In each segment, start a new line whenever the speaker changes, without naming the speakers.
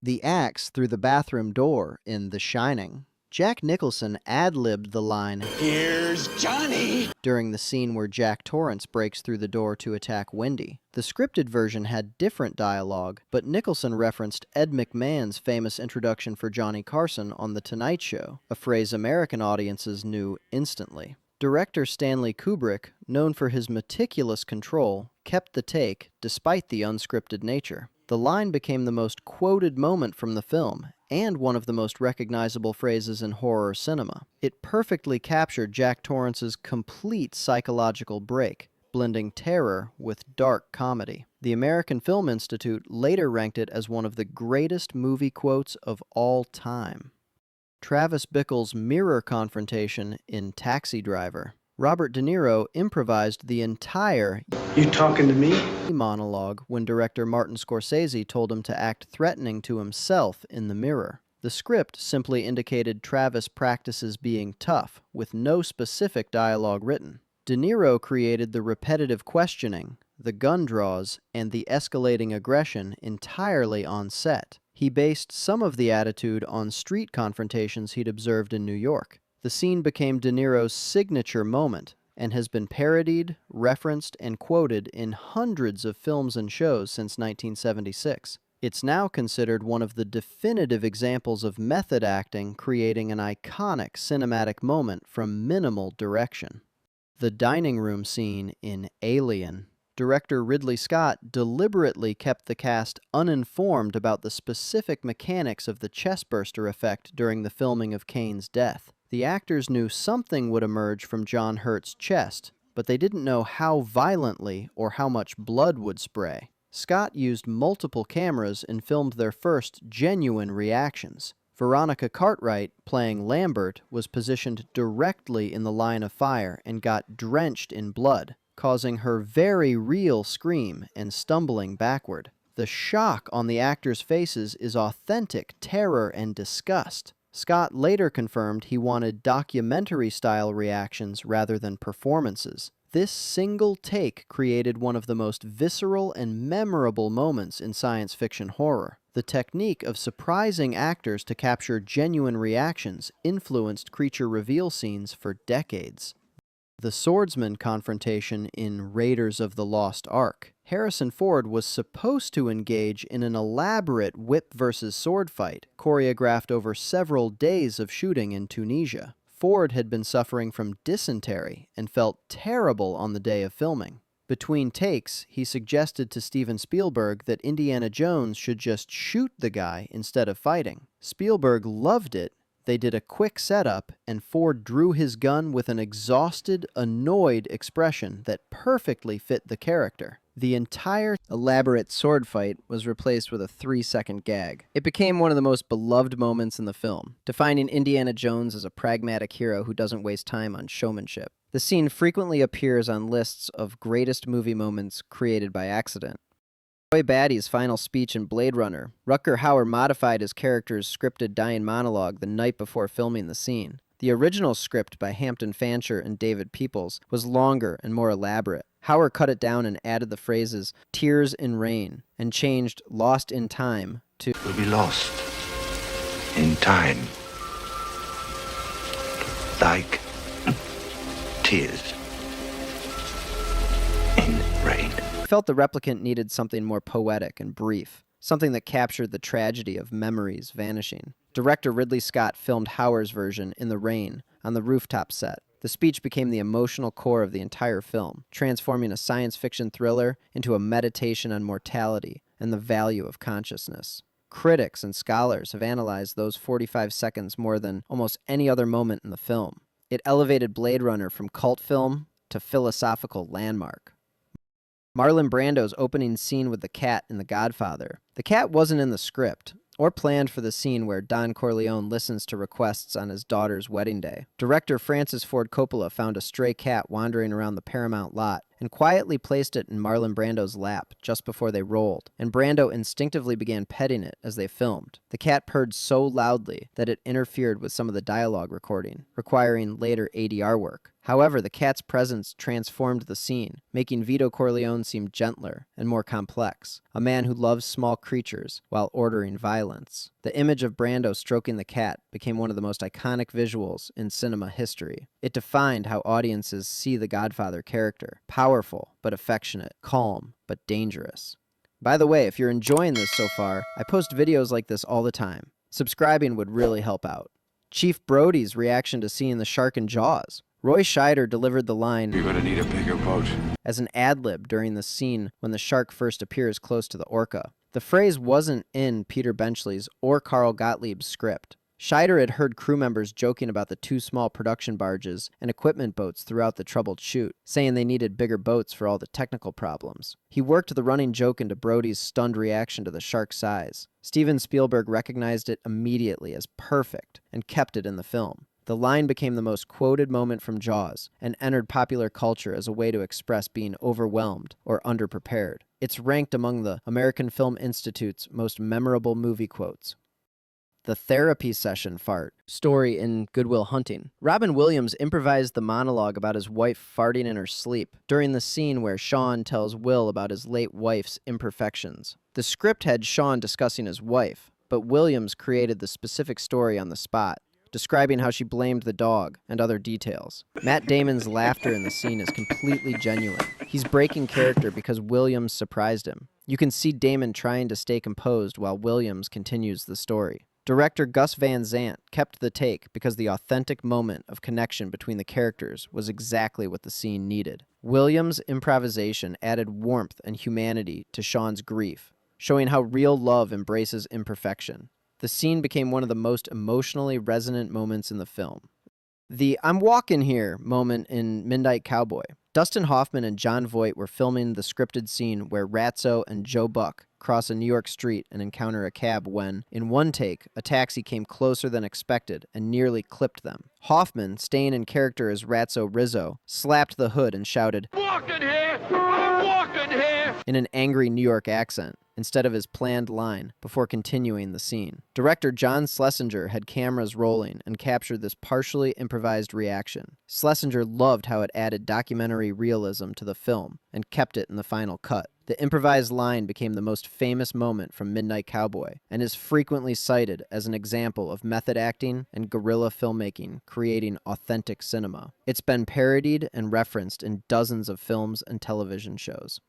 The axe through the bathroom door in The Shining. Jack Nicholson ad-libbed the line,
"Here's Johnny!"
during the scene where Jack Torrance breaks through the door to attack Wendy. The scripted version had different dialogue, but Nicholson referenced Ed McMahon's famous introduction for Johnny Carson on The Tonight Show, a phrase American audiences knew instantly. Director Stanley Kubrick, known for his meticulous control, kept the take despite the unscripted nature. The line became the most quoted moment from the film, and one of the most recognizable phrases in horror cinema. It perfectly captured Jack Torrance's complete psychological break, blending terror with dark comedy. The American Film Institute later ranked it as one of the greatest movie quotes of all time. Travis Bickle's mirror confrontation in Taxi Driver. Robert De Niro improvised the entire
"You talking to me?"
monologue when director Martin Scorsese told him to act threatening to himself in the mirror. The script simply indicated Travis practices being tough, with no specific dialogue written. De Niro created the repetitive questioning, the gun draws, and the escalating aggression entirely on set. He based some of the attitude on street confrontations he'd observed in New York. The scene became De Niro's signature moment and has been parodied, referenced, and quoted in hundreds of films and shows since 1976. It's now considered one of the definitive examples of method acting creating an iconic cinematic moment from minimal direction. The dining room scene in Alien. Director Ridley Scott deliberately kept the cast uninformed about the specific mechanics of the chestburster effect during the filming of Kane's death. The actors knew something would emerge from John Hurt's chest, but they didn't know how violently or how much blood would spray. Scott used multiple cameras and filmed their first genuine reactions. Veronica Cartwright, playing Lambert, was positioned directly in the line of fire and got drenched in blood, causing her very real scream and stumbling backward. The shock on the actors' faces is authentic terror and disgust. Scott later confirmed he wanted documentary-style reactions rather than performances. This single take created one of the most visceral and memorable moments in science fiction horror. The technique of surprising actors to capture genuine reactions influenced creature reveal scenes for decades. The swordsman confrontation in Raiders of the Lost Ark. Harrison Ford was supposed to engage in an elaborate whip versus sword fight, choreographed over several days of shooting in Tunisia. Ford had been suffering from dysentery and felt terrible on the day of filming. Between takes, he suggested to Steven Spielberg that Indiana Jones should just shoot the guy instead of fighting. Spielberg loved it. They did a quick setup, and Ford drew his gun with an exhausted, annoyed expression that perfectly fit the character. The entire elaborate sword fight was replaced with a 3-second gag. It became one of the most beloved moments in the film, defining Indiana Jones as a pragmatic hero who doesn't waste time on showmanship. The scene frequently appears on lists of greatest movie moments created by accident. Roy Batty's final speech in Blade Runner. Rutger Hauer modified his character's scripted dying monologue the night before filming the scene. The original script by Hampton Fancher and David Peoples was longer and more elaborate. Hauer cut it down and added the phrases "tears in rain" and changed "lost in time" to
"We'll be lost in time, like tears in rain."
Felt the replicant needed something more poetic and brief, something that captured the tragedy of memories vanishing. Director Ridley Scott filmed Hauer's version in the rain on the rooftop set. The speech became the emotional core of the entire film, transforming a science fiction thriller into a meditation on mortality and the value of consciousness. Critics and scholars have analyzed those 45 seconds more than almost any other moment in the film. It elevated Blade Runner from cult film to philosophical landmark. Marlon Brando's opening scene with the cat in The Godfather. The cat wasn't in the script, or planned for the scene where Don Corleone listens to requests on his daughter's wedding day. Director Francis Ford Coppola found a stray cat wandering around the Paramount lot and quietly placed it in Marlon Brando's lap just before they rolled, and Brando instinctively began petting it as they filmed. The cat purred so loudly that it interfered with some of the dialogue recording, requiring later ADR work. However, the cat's presence transformed the scene, making Vito Corleone seem gentler and more complex, a man who loves small creatures while ordering violence. The image of Brando stroking the cat became one of the most iconic visuals in cinema history. It defined how audiences see the Godfather character: powerful but affectionate, calm but dangerous. By the way, if you're enjoying this so far, I post videos like this all the time. Subscribing would really help out. Chief Brody's reaction to seeing the shark in Jaws. Roy Scheider delivered the line,
"You're gonna need a bigger boat,"
as an ad-lib during the scene when the shark first appears close to the orca. The phrase wasn't in Peter Benchley's or Carl Gottlieb's script. Scheider had heard crew members joking about the too small production barges and equipment boats throughout the troubled shoot, saying they needed bigger boats for all the technical problems. He worked the running joke into Brody's stunned reaction to the shark's size. Steven Spielberg recognized it immediately as perfect and kept it in the film. The line became the most quoted moment from Jaws and entered popular culture as a way to express being overwhelmed or underprepared. It's ranked among the American Film Institute's most memorable movie quotes. The therapy session fart story in Good Will Hunting. Robin Williams improvised the monologue about his wife farting in her sleep during the scene where Sean tells Will about his late wife's imperfections. The script had Sean discussing his wife, but Williams created the specific story on the spot, describing how she blamed the dog and other details. Matt Damon's laughter in the scene is completely genuine. He's breaking character because Williams surprised him. You can see Damon trying to stay composed while Williams continues the story. Director Gus Van Sant kept the take because the authentic moment of connection between the characters was exactly what the scene needed. Williams' improvisation added warmth and humanity to Sean's grief, showing how real love embraces imperfection. The scene became one of the most emotionally resonant moments in the film. The "I'm walking here" moment in Midnight Cowboy. Dustin Hoffman and Jon Voight were filming the scripted scene where Ratso and Joe Buck cross a New York street and encounter a cab when, in one take, a taxi came closer than expected and nearly clipped them. Hoffman, staying in character as Ratso Rizzo, slapped the hood and shouted, "Walking here! I'm walking here!" in an angry New York accent, instead of his planned line, before continuing the scene. Director John Schlesinger had cameras rolling and captured this partially improvised reaction. Schlesinger loved how it added documentary realism to the film and kept it in the final cut. The improvised line became the most famous moment from Midnight Cowboy and is frequently cited as an example of method acting and guerrilla filmmaking creating authentic cinema. It's been parodied and referenced in dozens of films and television shows.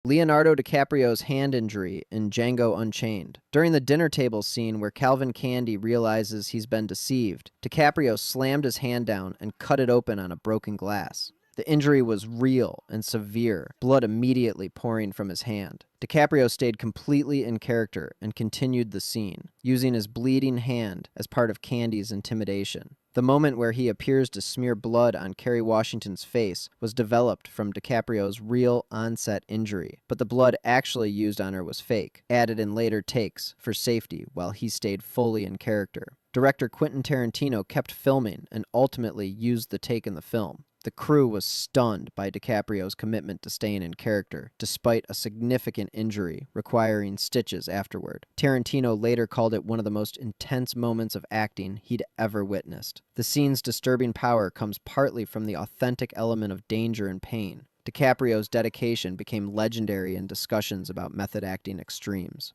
Leonardo DiCaprio's hand injury in Django Unchained. During the dinner table scene where Calvin Candy realizes he's been deceived, DiCaprio slammed his hand down and cut it open on a broken glass. The injury was real and severe, blood immediately pouring from his hand. DiCaprio stayed completely in character and continued the scene, using his bleeding hand as part of Candy's intimidation. The moment where he appears to smear blood on Kerry Washington's face was developed from DiCaprio's real on-set injury, but the blood actually used on her was fake, added in later takes for safety while he stayed fully in character. Director Quentin Tarantino kept filming and ultimately used the take in the film. The crew was stunned by DiCaprio's commitment to staying in character, despite a significant injury requiring stitches afterward. Tarantino later called it one of the most intense moments of acting he'd ever witnessed. The scene's disturbing power comes partly from the authentic element of danger and pain. DiCaprio's dedication became legendary in discussions about method acting extremes.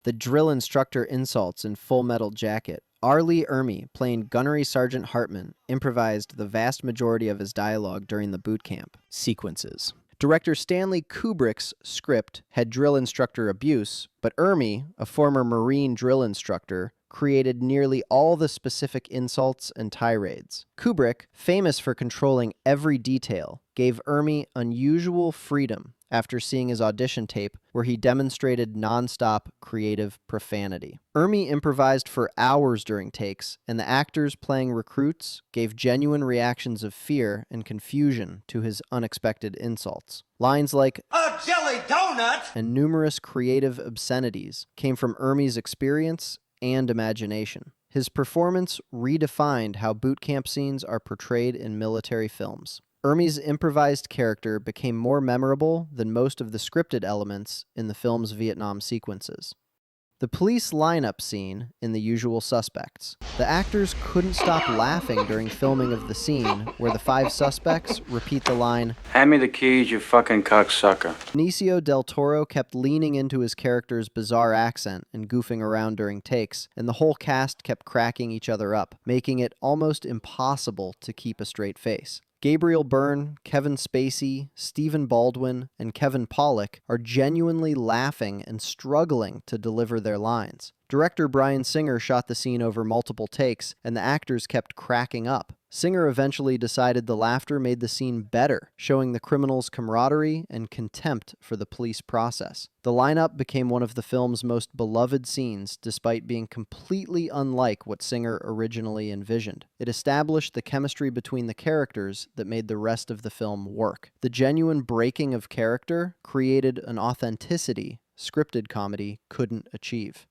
The drill instructor insults in Full Metal Jacket. R. Lee Ermey, playing Gunnery Sergeant Hartman, improvised the vast majority of his dialogue during the boot camp sequences. Director Stanley Kubrick's script had drill instructor abuse, but Ermey, a former Marine drill instructor, created nearly all the specific insults and tirades. Kubrick, famous for controlling every detail, gave Ermey unusual freedom after seeing his audition tape where he demonstrated nonstop creative profanity. Ermey improvised for hours during takes, and the actors playing recruits gave genuine reactions of fear and confusion to his unexpected insults. Lines like, "A jelly donut!" and numerous creative obscenities came from Ermey's experience and imagination. His performance redefined how boot camp scenes are portrayed in military films. Ermey's improvised character became more memorable than most of the scripted elements in the film's Vietnam sequences. The police lineup scene in The Usual Suspects. The actors couldn't stop laughing during filming of the scene where the 5 suspects repeat the line,
"Hand me the keys, you fucking cocksucker."
Benicio del Toro kept leaning into his character's bizarre accent and goofing around during takes, and the whole cast kept cracking each other up, making it almost impossible to keep a straight face. Gabriel Byrne, Kevin Spacey, Stephen Baldwin, and Kevin Pollak are genuinely laughing and struggling to deliver their lines. Director Bryan Singer shot the scene over multiple takes, and the actors kept cracking up. Singer eventually decided the laughter made the scene better, showing the criminals' camaraderie and contempt for the police process. The lineup became one of the film's most beloved scenes, despite being completely unlike what Singer originally envisioned. It established the chemistry between the characters that made the rest of the film work. The genuine breaking of character created an authenticity scripted comedy couldn't achieve.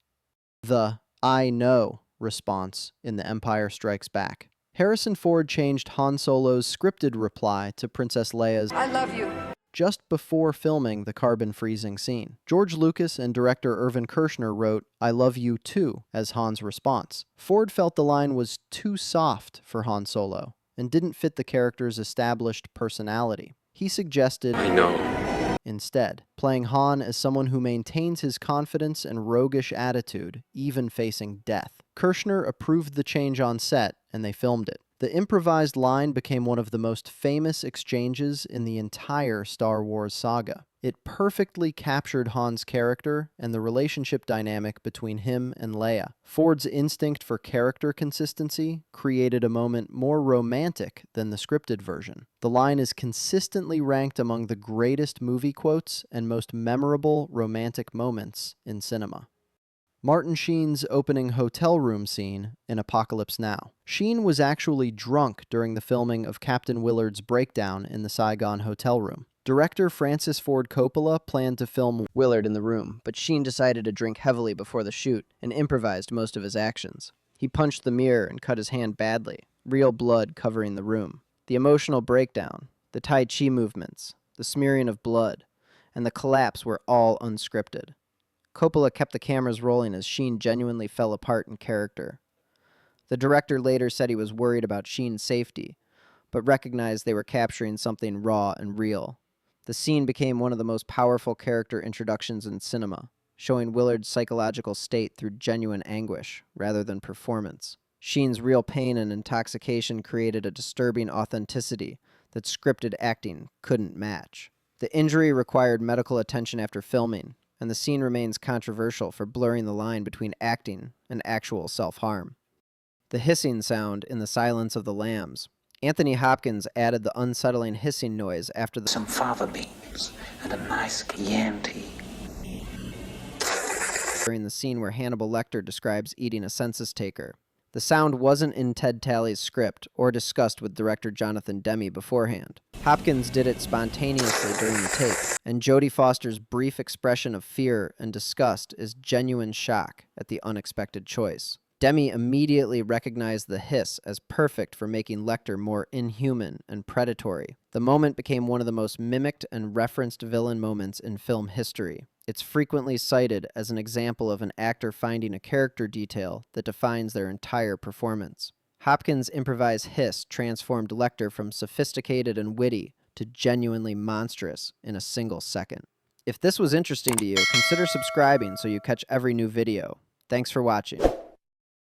The "I know" response in The Empire Strikes Back. Harrison Ford changed Han Solo's scripted reply to Princess Leia's "I love you" just before filming the carbon freezing scene. George Lucas and director Irvin Kershner wrote "I love you too" as Han's response. Ford felt the line was too soft for Han Solo and didn't fit the character's established personality. He suggested
I know.
instead, playing Han as someone who maintains his confidence and roguish attitude, even facing death. Kershner approved the change on set, and they filmed it. The improvised line became one of the most famous exchanges in the entire Star Wars saga. It perfectly captured Han's character and the relationship dynamic between him and Leia. Ford's instinct for character consistency created a moment more romantic than the scripted version. The line is consistently ranked among the greatest movie quotes and most memorable romantic moments in cinema. Martin Sheen's opening hotel room scene in Apocalypse Now. Sheen was actually drunk during the filming of Captain Willard's breakdown in the Saigon hotel room. Director Francis Ford Coppola planned to film Willard in the room, but Sheen decided to drink heavily before the shoot and improvised most of his actions. He punched the mirror and cut his hand badly, real blood covering the room. The emotional breakdown, the Tai Chi movements, the smearing of blood, and the collapse were all unscripted. Coppola kept the cameras rolling as Sheen genuinely fell apart in character. The director later said he was worried about Sheen's safety, but recognized they were capturing something raw and real. The scene became one of the most powerful character introductions in cinema, showing Willard's psychological state through genuine anguish rather than performance. Sheen's real pain and intoxication created a disturbing authenticity that scripted acting couldn't match. The injury required medical attention after filming, and the scene remains controversial for blurring the line between acting and actual self-harm. The hissing sound in The Silence of the Lambs. Anthony Hopkins added the unsettling hissing noise after
Some fava beans and a nice Chianti.
during the scene where Hannibal Lecter describes eating a census taker. The sound wasn't in Ted Talley's script or discussed with director Jonathan Demme beforehand. Hopkins did it spontaneously during the take, and Jodie Foster's brief expression of fear and disgust is genuine shock at the unexpected choice. Demme immediately recognized the hiss as perfect for making Lecter more inhuman and predatory. The moment became one of the most mimicked and referenced villain moments in film history. It's frequently cited as an example of an actor finding a character detail that defines their entire performance. Hopkins' improvised hiss transformed Lecter from sophisticated and witty to genuinely monstrous in a single second. If this was interesting to you, consider subscribing so you catch every new video. Thanks for watching.